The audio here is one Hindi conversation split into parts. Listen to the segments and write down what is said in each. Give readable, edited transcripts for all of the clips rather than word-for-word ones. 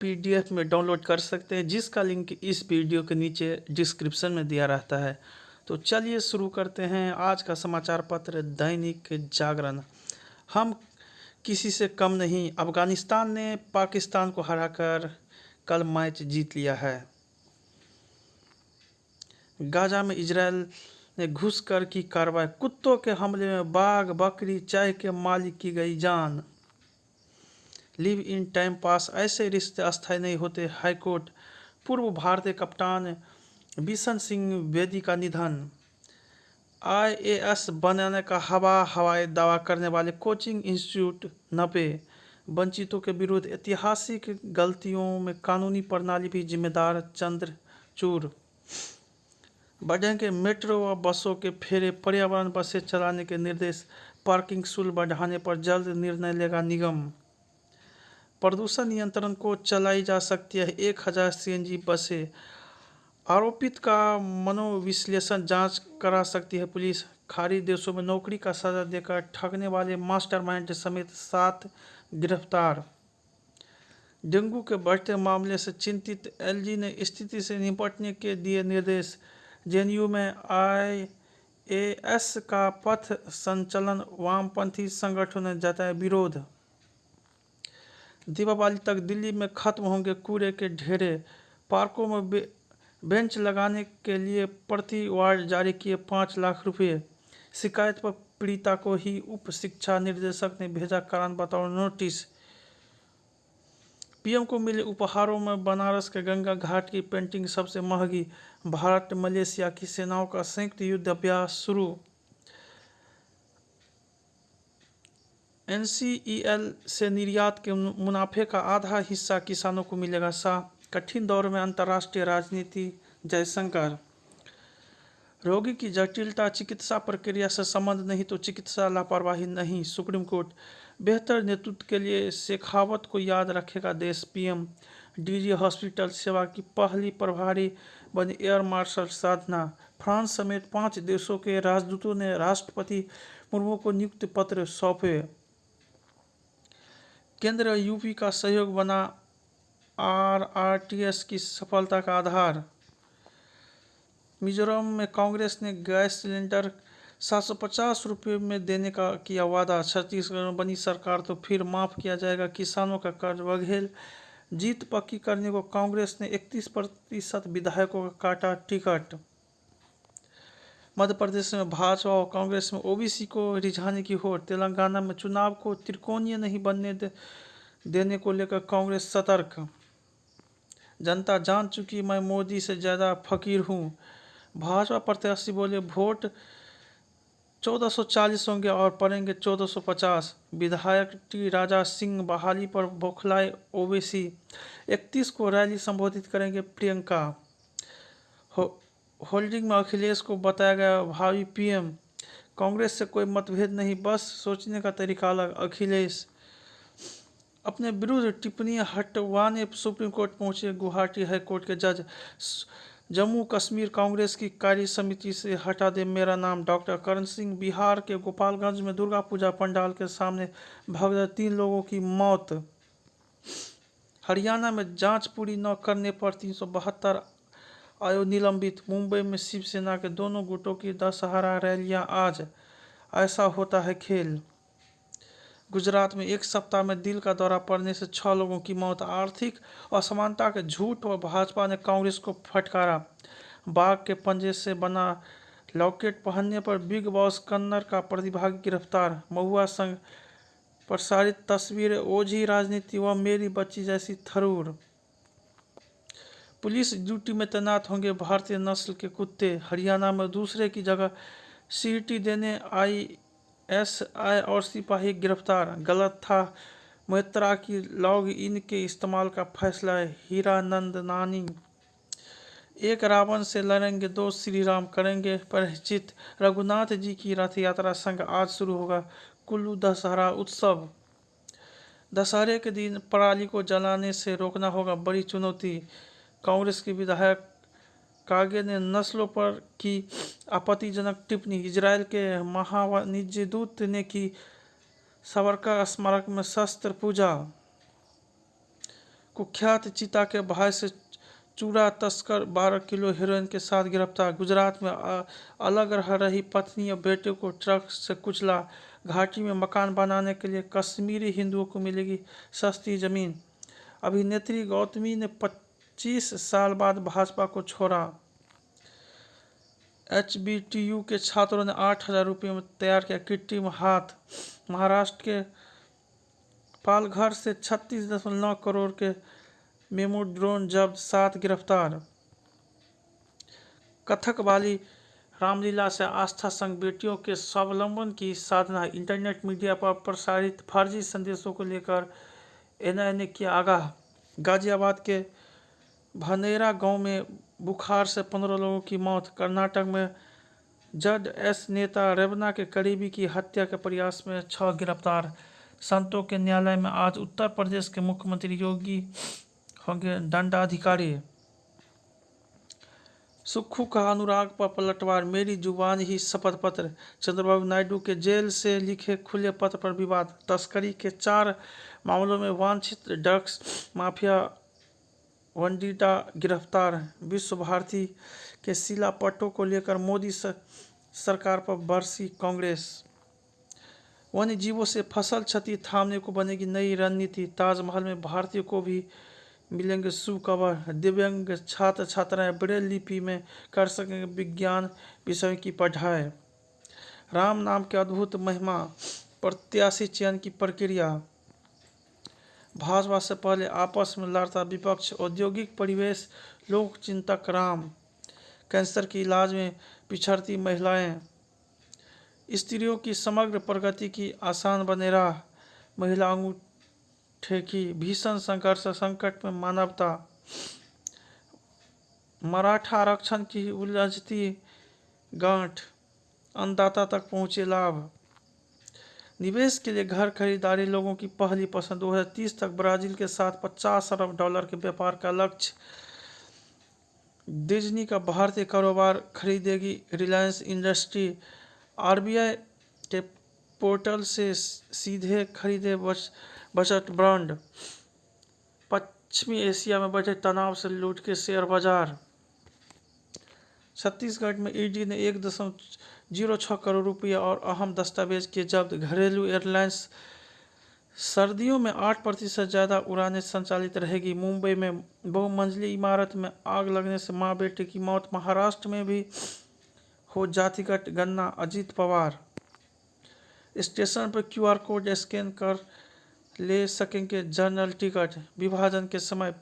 पीडीएफ में डाउनलोड कर सकते हैं, जिसका लिंक इस वीडियो के नीचे डिस्क्रिप्शन में दिया रहता है। तो चलिए शुरू करते हैं आज का समाचार पत्र दैनिक जागरण। हम किसी से कम नहीं, अफगानिस्तान ने पाकिस्तान को हराकर कल मैच जीत लिया है। गाजा में इजरायल ने घुसकर की कार्रवाई, कुत्तों के हमले में बाघ बकरी चाय के मालिक की गई जान। लिव इन टाइम पास, ऐसे रिश्ते अस्थायी नहीं होते। हाईकोर्ट। पूर्व भारतीय कप्तान बिशन सिंह बेदी का निधन। आईएएस बनाने का हवाई दावा करने वाले कोचिंग इंस्टीट्यूट नपे। वंचितों के विरुद्ध ऐतिहासिक गलतियों में कानूनी प्रणाली भी जिम्मेदार, चंद्रचूड़। बढ़ेंगे मेट्रो व बसों के फेरे, पर्यावरण बसें चलाने के निर्देश। पार्किंग शुल्क बढ़ाने पर जल्द निर्णय लेगा निगम। प्रदूषण नियंत्रण को चलाई जा सकती है 1000 सीएनजी बसें। आरोपित का मनोविश्लेषण जांच करा सकती है पुलिस। खाड़ी देशों में नौकरी का सजा देकर ठगने वाले मास्टरमाइंड समेत 7 गिरफ्तार। डेंगू के बढ़ते मामले से चिंतित एलजी ने स्थिति से निपटने के दिए निर्देश। जेएनयू में आईएएस का पथ संचलन, वामपंथी संगठनों ने जताया विरोध। दीपावली तक दिल्ली में खत्म होंगे कूड़े के ढेरे। पार्कों में बेंच लगाने के लिए प्रति वार्ड जारी किए 5 लाख रुपए। शिकायत पर पीड़िता को ही उप शिक्षा निर्देशक ने भेजा कारण बताओ नोटिस। पीएम को मिले उपहारों में बनारस के गंगा घाट की पेंटिंग सबसे महंगी। भारत मलेशिया की सेनाओं का संयुक्त युद्ध अभ्यास शुरू। एनसीईएल से निर्यात के मुनाफे का आधा हिस्सा किसानों को मिलेगा। कठिन दौर में अंतर्राष्ट्रीय राजनीति, जयशंकर। रोगी की जटिलता चिकित्सा प्रक्रिया से संबंध नहीं तो चिकित्सा लापरवाही नहीं, सुप्रीम कोर्ट। बेहतर नेतृत्व के लिए शेखावत को याद रखेगा देश, पीएम। डीजी हॉस्पिटल सेवा की पहली प्रभारी बनी एयर मार्शल साधना। फ्रांस समेत 5 देशों के राजदूतों ने राष्ट्रपति मुर्मू को नियुक्ति पत्र सौंपे। केंद्र यूपी का सहयोग बना आरआरटीएस की सफलता का आधार। मिजोरम में कांग्रेस ने गैस सिलेंडर 750 रुपये में देने का किया वादा। छत्तीसगढ़ में बनी सरकार तो फिर माफ किया जाएगा किसानों का कर्ज। बघेल जीत पक्की करने को कांग्रेस ने 31% विधायकों का काटा टिकट। मध्य प्रदेश में भाजपा और कांग्रेस में ओबीसी को रिझाने की होड़। तेलंगाना में चुनाव को त्रिकोणीय नहीं बनने देने को लेकर कांग्रेस सतर्क। जनता जान चुकी मैं मोदी से ज़्यादा फकीर हूं। भाजपा प्रत्याशी बोले वोट 1440 होंगे और पड़ेंगे 1450। विधायक टी राजा सिंह बहाली पर बौखलाए ओबीसी। 31 को रैली संबोधित करेंगे प्रियंका। होल्डिंग में अखिलेश को बताया गया भावी पीएम। कांग्रेस से कोई मतभेद नहीं, बस सोचने का तरीका अलग। अखिलेश अपने विरुद्ध टिप्पणी हटवाने सुप्रीम कोर्ट पहुंचे गुवाहाटी हाईकोर्ट के जज। जम्मू कश्मीर कांग्रेस की कार्य समिति से हटा दे मेरा नाम, डॉक्टर करण सिंह। बिहार के गोपालगंज में दुर्गा पूजा पंडाल के सामने भगदड़, 3 लोगों की मौत। हरियाणा में जांच पूरी न करने पर 372 आयोग निलंबित। मुंबई में शिवसेना के दोनों गुटों की दशहरा रैलियां आज, ऐसा होता है खेल। गुजरात में एक सप्ताह में दिल का दौरा पड़ने से 6 लोगों की मौत। आर्थिक असमानता के झूठ और भाजपा ने कांग्रेस को फटकारा। बाघ के पंजे से बना लॉकेट पहनने पर बिग बॉस कन्नर का प्रतिभागी गिरफ्तार। महुआ संग प्रसारित तस्वीरें ओझी राजनीति व मेरी बच्ची जैसी थरूर। पुलिस ड्यूटी में तैनात होंगे भारतीय नस्ल के कुत्ते। हरियाणा में दूसरे की जगह सीटी देने आईएसआई और सिपाही गिरफ्तार। गलत था मोइत्रा की लॉग इन के इस्तेमाल का फैसला। हीरानंदनानी। एक रावण से लड़ेंगे 2 श्री राम, करेंगे परिचित। रघुनाथ जी की रथ यात्रा संग आज शुरू होगा कुल्लू दशहरा उत्सव। दशहरे के दिन पराली को जलाने से रोकना होगा बड़ी चुनौती। कांग्रेस के विधायक कागे ने नस्लों पर की आपत्तिजनक टिप्पणी। इजरायल के महावाणिज्य दूत ने की सावरकर स्मारक में शस्त्र पूजा। कुख्यात चिता के भाई से चूड़ा तस्कर 12 किलो हेरोइन के साथ गिरफ्तार। गुजरात में अलग रह रही पत्नी और बेटे को ट्रक से कुचला। घाटी में मकान बनाने के लिए कश्मीरी हिंदुओं को मिलेगी सस्ती जमीन। अभिनेत्री गौतमी ने 25 साल बाद भाजपा को छोड़ा। HBTU के छात्रों ने 8,000 रुपये में तैयार किया कृत्रिम हाथ। महाराष्ट्र के पालघर से 36.9 करोड़ के मेमू ड्रोन जब्त, 7 गिरफ्तार। कथक वाली रामलीला से आस्था संग बेटियों के स्वावलंबन की साधना। इंटरनेट मीडिया पर प्रसारित फर्जी संदेशों को लेकर NIA ने किया आगाह। गाजियाबाद के भनेरा गांव में बुखार से 15 लोगों की मौत। कर्नाटक में ZS नेता रेवन्ना के करीबी की हत्या के प्रयास में 6 गिरफ्तार। संतों के न्यायालय में आज उत्तर प्रदेश के मुख्यमंत्री योगी होंगे दंडाधिकारी। सुक्खू का अनुराग पर पलटवार, मेरी जुबान ही शपथ पत्र। चंद्रबाबू नायडू के जेल से लिखे खुले पत्र पर विवाद। तस्करी के 4 मामलों में वांछित ड्रग्स माफिया वंडिटा गिरफ्तार। विश्व भारती के शिलापट्टों को लेकर मोदी सरकार पर बरसी कांग्रेस। वन्य जीवों से फसल क्षति थामने को बनेगी नई रणनीति। ताजमहल में भारतीयों को भी मिलेंगे सुकवर। दिव्यांग छात्र छात्राएं ब्रेल लिपि में कर सकेंगे विज्ञान विषय की पढ़ाई। राम नाम के अद्भुत महिमा, प्रत्याशी चयन की प्रक्रिया। भाजपा से पहले आपस में लड़ता विपक्ष। औद्योगिक परिवेश, लोक चिंतक राम। कैंसर के इलाज में पिछड़ती महिलाएं। स्त्रियों की समग्र प्रगति की आसान बने राह। महिला अंगूठे की भीषण संघर्ष, संकट में मानवता। मराठा आरक्षण की उलझती गांठ, अन्नदाता तक पहुंचे लाभ। निवेश के लिए घर खरीदारी लोगों की पहली पसंद। 2030 तक ब्राजील के साथ $50 अरब के व्यापार का लक्ष्य। डिज्नी का भारतीय कारोबार खरीदेगी रिलायंस इंडस्ट्री। RBI के पोर्टल से सीधे खरीदे बचत बॉन्ड। पश्चिमी एशिया में बढ़े तनाव से लूट के शेयर बाजार। छत्तीसगढ़ में ED ने 1.06 करोड़ रुपया और अहम दस्तावेज किए जब्त। घरेलू एयरलाइंस सर्दियों में 8% ज़्यादा उड़ानें संचालित रहेगी। मुंबई में बहुमंजिली इमारत में आग लगने से मां बेटे की मौत। महाराष्ट्र में भी हो जातिगत गणना। अजीत पवार। स्टेशन पर QR कोड स्कैन कर ले सकेंगे जनरल टिकट। विभाजन के समय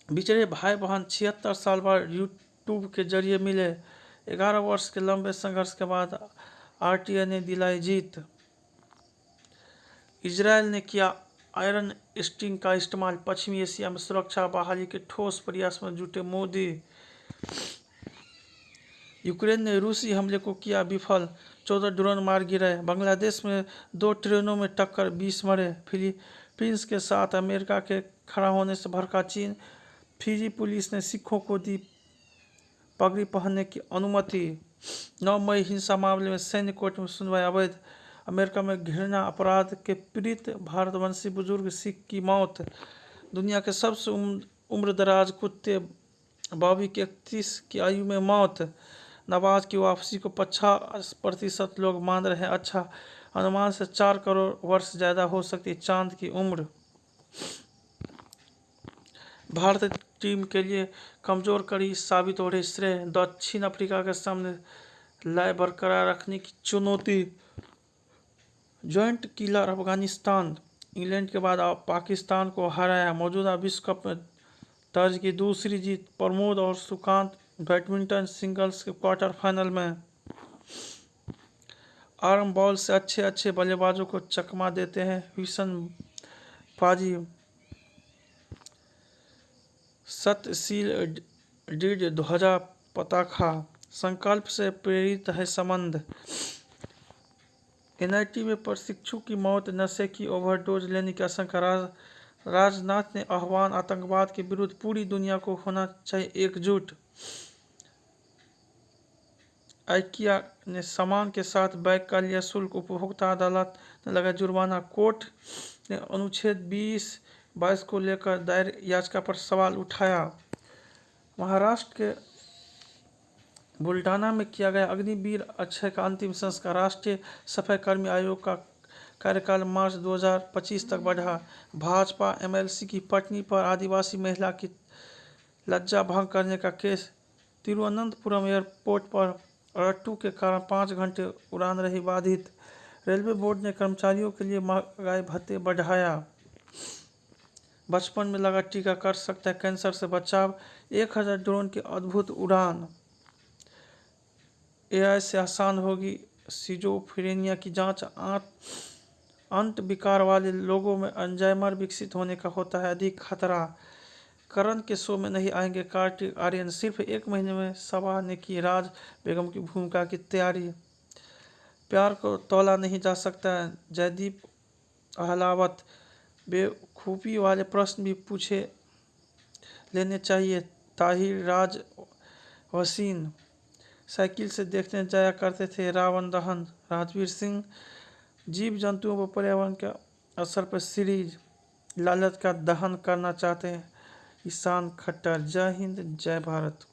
बिछड़े भाई बहन 76 साल बाद यूट्यूब के जरिए मिले। 11 वर्ष के लंबे संघर्ष के बाद RTI ने दिलाई जीत। इजरायल ने किया आयरन स्टिंग का इस्तेमाल। पश्चिमी एशिया में सुरक्षा बहाली के ठोस प्रयास में जुटे मोदी। यूक्रेन ने रूसी हमले को किया विफल, 14 ड्रोन मार गिराए। बांग्लादेश में 2 ट्रेनों में टक्कर, 20 मरे। फिलीपींस के साथ अमेरिका के खड़ा होने से भड़का चीन। फिजी पुलिस ने सिखों को दी पगड़ी पहनने की अनुमति। 9 मई हिंसा मामले में सैन्य कोर्ट में सुनवाई अवैध। अमेरिका में घृणा अपराध के पीड़ित भारतवंशी बुजुर्ग सिख की मौत। दुनिया के सबसे उम्रदराज कुत्ते बॉबी की 31 की आयु में मौत। नवाज की वापसी को 50% लोग मान रहे हैं अच्छा। अनुमान से 4 करोड़ वर्ष ज़्यादा हो सकती है चांद की उम्र। भारतीय टीम के लिए कमजोर कड़ी साबित हो रही श्रेय। दक्षिण अफ्रीका के सामने लय बरकरार रखने की चुनौती। Joint killer Afghanistan. इंग्लैंड के बाद पाकिस्तान को हराया। मौजूदा विश्व कप में तर्ज की दूसरी जीत। प्रमोद और सुकांत बैडमिंटन सिंगल्स के क्वार्टर फाइनल में। आर्म बॉल से अच्छे बल्लेबाजों को चकमा देते हैं विशन पाजी। सत्यशील दृढ़ ध्वजा पताखा, संकल्प से प्रेरित है संबंध। NIT में प्रशिक्षु की मौत, नशे की ओवरडोज लेने की आशंका। राजनाथ ने आह्वान, आतंकवाद के विरुद्ध पूरी दुनिया को होना चाहिए एकजुट। IKEA ने सामान के साथ बैग का लिया शुल्क, उपभोक्ता अदालत ने लगाया जुर्माना। कोर्ट ने अनुच्छेद 20-22 को लेकर दायर याचिका पर सवाल उठाया। महाराष्ट्र के बुल्डाना में किया गया अग्निवीर अक्षय का अंतिम संस्कार। राष्ट्रीय सफाई कर्मी आयोग का कार्यकाल मार्च 2025 तक बढ़ा। भाजपा MLC की पत्नी पर आदिवासी महिला की लज्जा भंग करने का केस। तिरुवनंतपुरम एयरपोर्ट पर रट्टू के कारण 5 घंटे उड़ान रही बाधित। रेलवे बोर्ड ने कर्मचारियों के लिए महंगाई भत्ते बढ़ाया। बचपन में लगा टीका कर सकता है कैंसर से बचाव। 1000 ड्रोन की अद्भुत उड़ान। AI से आसान होगी सिजोफ्रेनिया की जांच। अंत विकार वाले लोगों में अल्जाइमर विकसित होने का होता है अधिक खतरा। करण के शो में नहीं आएंगे कार्तिक आर्यन। सिर्फ 1 महीने में सबा ने की राज बेगम की भूमिका की तैयारी। प्यार को तौला नहीं जा सकता। जयदीप अहलावत। बेवकूफ़ी वाले प्रश्न भी पूछे लेने चाहिए। ताहिर राज वसीन। साइकिल से देखने जाया करते थे रावण दहन। राजवीर सिंह। जीव जंतुओं पर पर्यावरण के असर पर सीरीज। लालच का दहन करना चाहते हैं ईशान खट्टर। जय हिंद जय भारत।